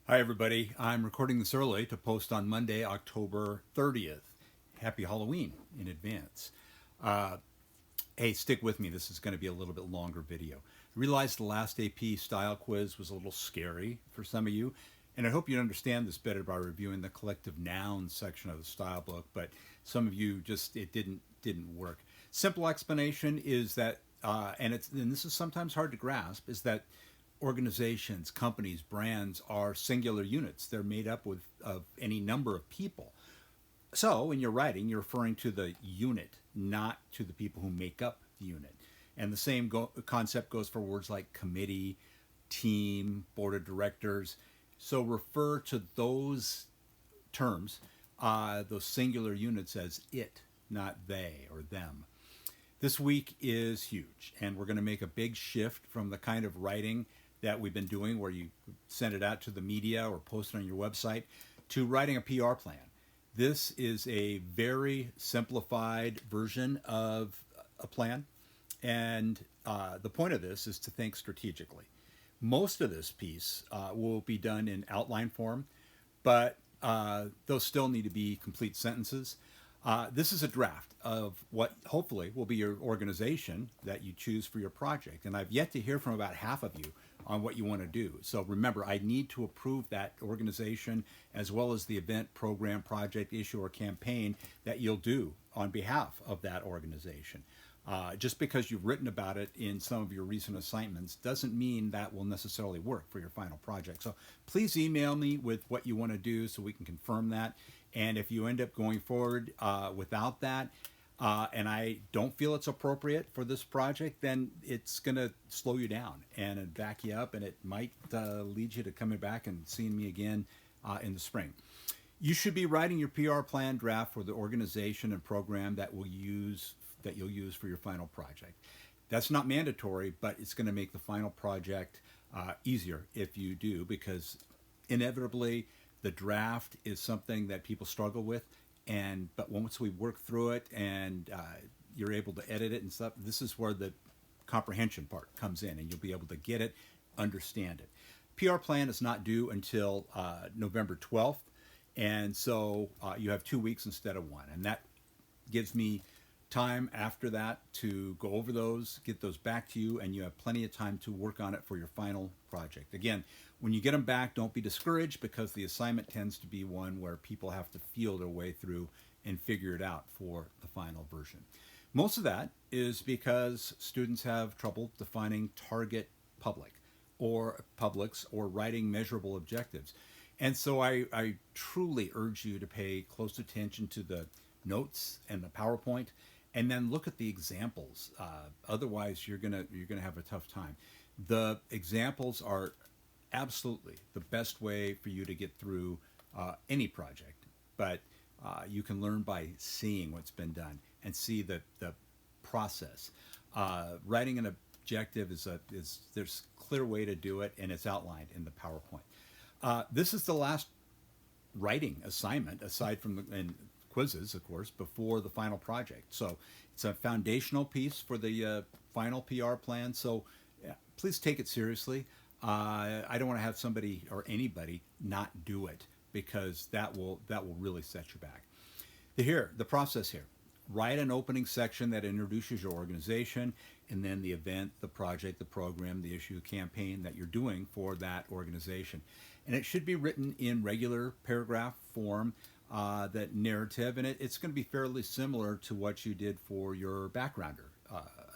Hi, everybody. I'm recording this early to post on Monday, October 30th. Happy Halloween in advance. Uh, hey, stick with me. This is going to be a little bit longer video. I realized the last AP style quiz was a little scary for some of you, and I hope you understand this better by reviewing the collective nouns section of the style book, but some of you just, it didn't work. Simple explanation is that, and this is sometimes hard to grasp, is that organizations, companies, brands are singular units. They're made up of any number of people. So when you're writing, you're referring to the unit, not to the people who make up the unit. And the same concept goes for words like committee, team, board of directors. So refer to those terms, those singular units, as it, not they or them. This week is huge, and we're going to make a big shift from the kind of writing that we've been doing where you send it out to the media or post it on your website to writing a PR plan. This is a very simplified version of a plan, and the point of this is to think strategically. Most of this piece will be done in outline form, but those still need to be complete sentences. This is a draft of what hopefully will be your organization that you choose for your project. And I've yet to hear from about half of you on what you want to do. So remember, I need to approve that organization as well as the event, program, project, issue, or campaign that you'll do on behalf of that organization. Just because you've written about it in some of your recent assignments doesn't mean that will necessarily work for your final project. So please email me with what you want to do so we can confirm that. And if you end up going forward without that, and I don't feel it's appropriate for this project, then it's going to slow you down and back you up, and it might lead you to coming back and seeing me again in the spring. You should be writing your PR plan draft for the organization and program that you'll use for your final project. That's not mandatory, but it's going to make the final project easier if you do, because inevitably the draft is something that people struggle with, but once we work through it and you're able to edit it and stuff, this is where the comprehension part comes in, and you'll be able to get it, understand it. PR plan is not due until November 12th, and so you have 2 weeks instead of one, and that gives me time after that to go over those, get those back to you, and you have plenty of time to work on it for your final project. Again, when you get them back, don't be discouraged, because the assignment tends to be one where people have to feel their way through and figure it out for the final version. Most of that is because students have trouble defining target publics or writing measurable objectives. And so I truly urge you to pay close attention to the notes and the PowerPoint, and then look at the examples. Otherwise, you're gonna have a tough time. The examples are absolutely the best way for you to get through any project, but you can learn by seeing what's been done and see the process. Writing an objective is there's a clear way to do it, and it's outlined in the PowerPoint. This is the last writing assignment, aside from and quizzes, of course, before the final project. So it's a foundational piece for the final PR plan. So please take it seriously. I don't want to have somebody or anybody not do it, because that will really set you back. The process here. Write an opening section that introduces your organization, and then the event, the project, the program, the issue, campaign that you're doing for that organization. And it should be written in regular paragraph form, that narrative, and it's going to be fairly similar to what you did for your backgrounder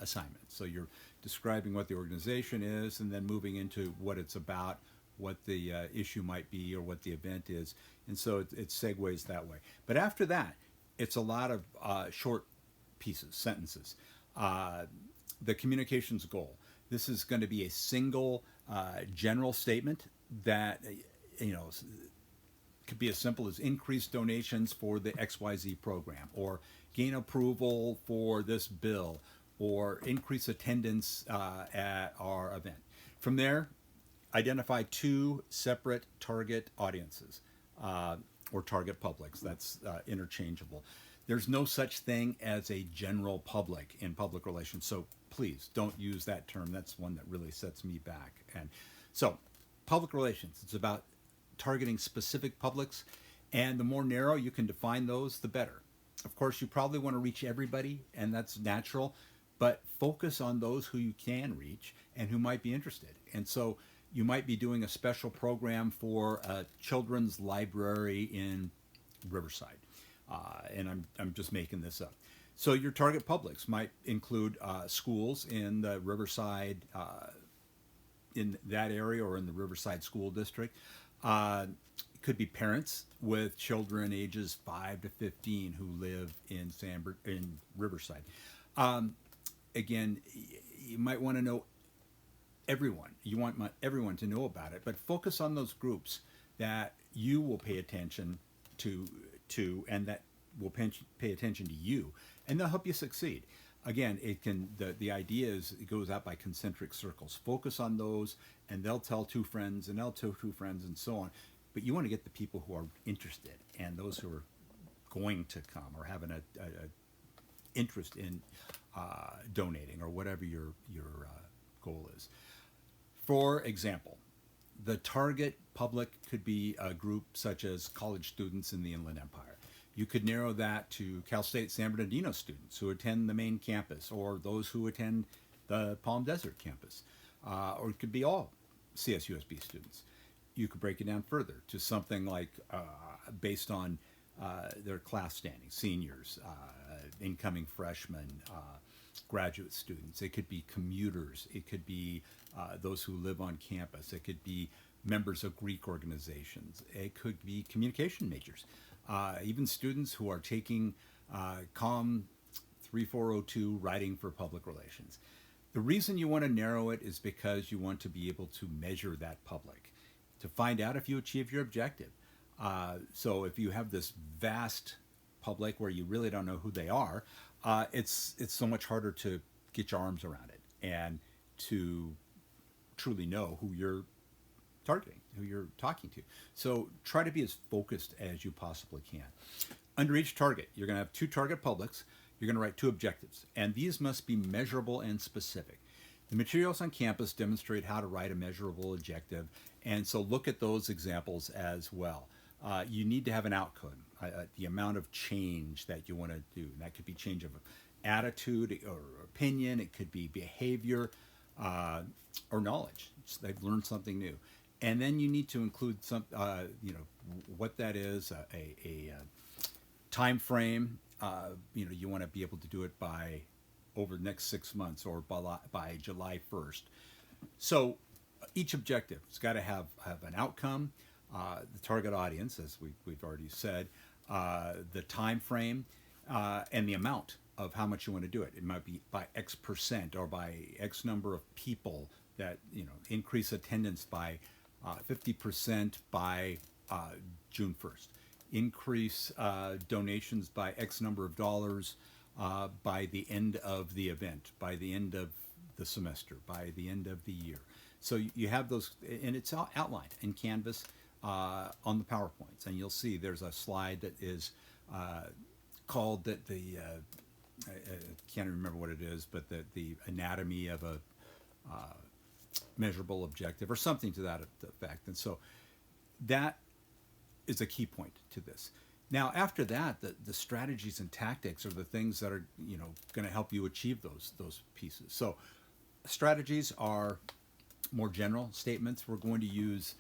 assignment. So you're describing what the organization is, and then moving into what it's about, what the issue might be, or what the event is, and so it segues that way. But after that, it's a lot of short pieces, sentences. The communications goal. This is going to be a single general statement that could be as simple as increase donations for the XYZ program, or gain approval for this bill, or increase attendance at our event. From there, identify 2 separate target audiences, or target publics. That's interchangeable. There's no such thing as a general public in public relations, so please don't use that term. That's one that really sets me back. And so, public relations, it's about targeting specific publics, and the more narrow you can define those, the better. Of course, you probably want to reach everybody, and that's natural, but focus on those who you can reach and who might be interested. And so you might be doing a special program for a children's library in Riverside, and I'm just making this up. So your target publics might include schools in the Riverside, in that area, or in the Riverside School District. It could be parents with children ages 5 to 15 who live in Riverside. Again, you might want to know everyone. You want everyone to know about it, but focus on those groups that you will pay attention to, and that will pay attention to you, and they'll help you succeed. Again, the idea is it goes out by concentric circles. Focus on those, and they'll tell two friends, and they'll tell two friends, and so on. But you want to get the people who are interested, and those who are going to come or having a interest in donating, or whatever your goal is. For example, the target public could be a group such as college students in the Inland Empire. You could narrow that to Cal State San Bernardino students who attend the main campus, or those who attend the Palm Desert campus, or it could be all CSUSB students. You could break it down further to something like based on their class standing, seniors, incoming freshmen, graduate students. It could be commuters. It could be those who live on campus. It could be members of Greek organizations. It could be communication majors. Even students who are taking COM 3402, writing for public relations. The reason you want to narrow it is because you want to be able to measure that public, to find out if you achieve your objective. So if you have this vast public where you really don't know who they are, it's so much harder to get your arms around it and to truly know who you're targeting, who you're talking to. So try to be as focused as you possibly can. Under each target, you're going to have two target publics. You're going to write two objectives, and these must be measurable and specific. The materials on campus demonstrate how to write a measurable objective, and so look at those examples as well. You need to have an outcome, the amount of change that you want to do. And that could be change of attitude or opinion. It could be behavior or knowledge. So they've learned something new. And then you need to include some, what that is, a time frame. You want to be able to do it by over the next 6 months, or by July 1st. So each objective has got to have an outcome, the target audience, as we've already said, the time frame, and the amount of how much you want to do it. It might be by X percent, or by X number of people that, increase attendance by 50% by June 1st. Increase donations by X number of dollars by the end of the event, by the end of the semester, by the end of the year. So you have those, and it's outlined in Canvas on the PowerPoints, and you'll see there's a slide that is called I can't remember what it is, but the anatomy of a measurable objective, or something to that effect. And so that is a key point to this. Now, after that, the strategies and tactics are the things that are going to help you achieve those pieces. So strategies are more general statements. We're going to use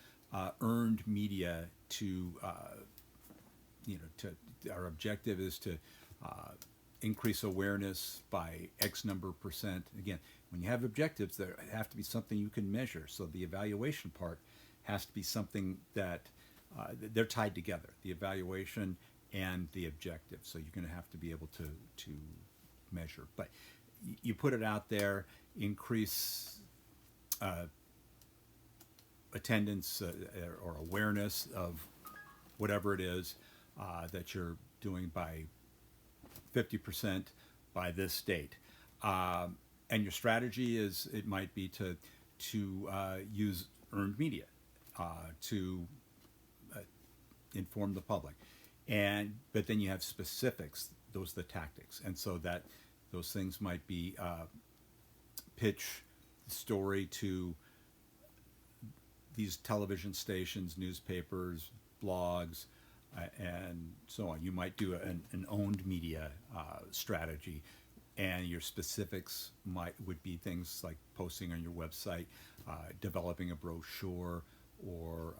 earned media to our objective is to increase awareness by X number of percent. Again, when you have objectives, there have to be something you can measure. So the evaluation part has to be something that they're tied together, the evaluation and the objective. So you're going to have to be able to measure. But you put it out there, increase attendance or awareness of whatever it is that you're doing by 50% by this date. And your strategy is, it might be to use earned media to inform the public. But then you have specifics, those are the tactics. And so that those things might be pitch the story to these television stations, newspapers, blogs, and so on. You might do an owned media strategy, and your specifics would be things like posting on your website, developing a brochure or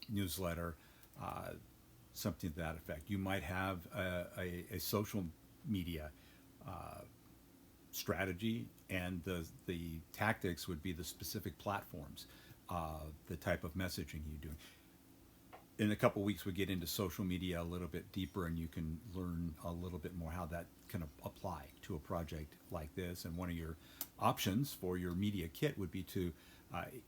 newsletter, something to that effect. You might have a social media strategy, and the tactics would be the specific platforms, the type of messaging you do. In a couple weeks, we get into social media a little bit deeper, and you can learn a little bit more how that can apply to a project like this. And one of your options for your media kit would be to,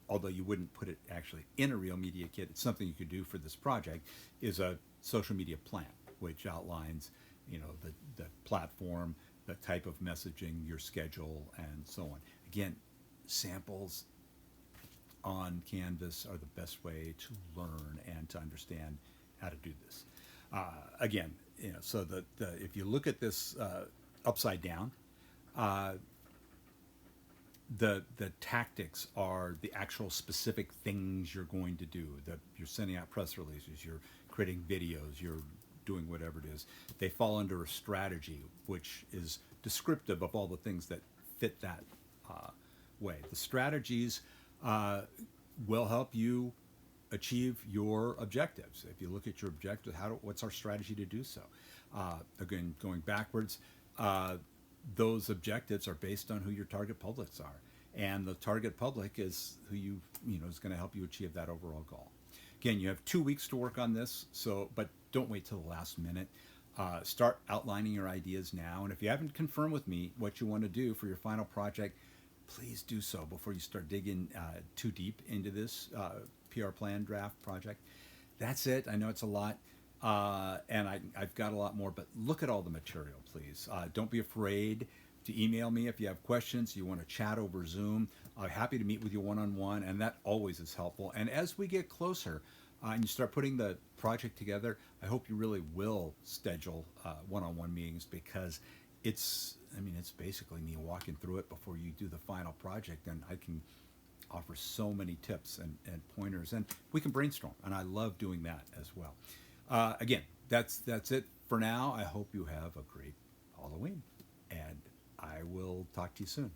although you wouldn't put it actually in a real media kit, it's something you could do for this project, is a social media plan, which outlines, the platform, the type of messaging, your schedule, and so on. Again, samples on Canvas are the best way to learn and to understand how to do this. Again, so if you look at this upside down, the tactics are the actual specific things you're going to do. That you're sending out press releases, you're creating videos, you're doing whatever it is. They fall under a strategy, which is descriptive of all the things that fit that way. The strategies will help you achieve your objectives. If you look at your objective, what's our strategy to do so? Again, going backwards, those objectives are based on who your target publics are, and the target public is who is going to help you achieve that overall goal. Again, you have 2 weeks to work on this, but don't wait till the last minute. Start outlining your ideas now, and if you haven't confirmed with me what you want to do for your final project, please do so before you start digging too deep into this PR plan draft project. That's it. I know it's a lot, and I've got a lot more, but look at all the material, please. Don't be afraid to email me if you have questions, you want to chat over Zoom. I'm happy to meet with you one-on-one, and that always is helpful. And as we get closer and you start putting the project together, I hope you really will schedule one-on-one meetings, because it's basically me walking through it before you do the final project, and I can offer so many tips and pointers, and we can brainstorm, and I love doing that as well. Again, that's it for now. I hope you have a great Halloween, and I will talk to you soon.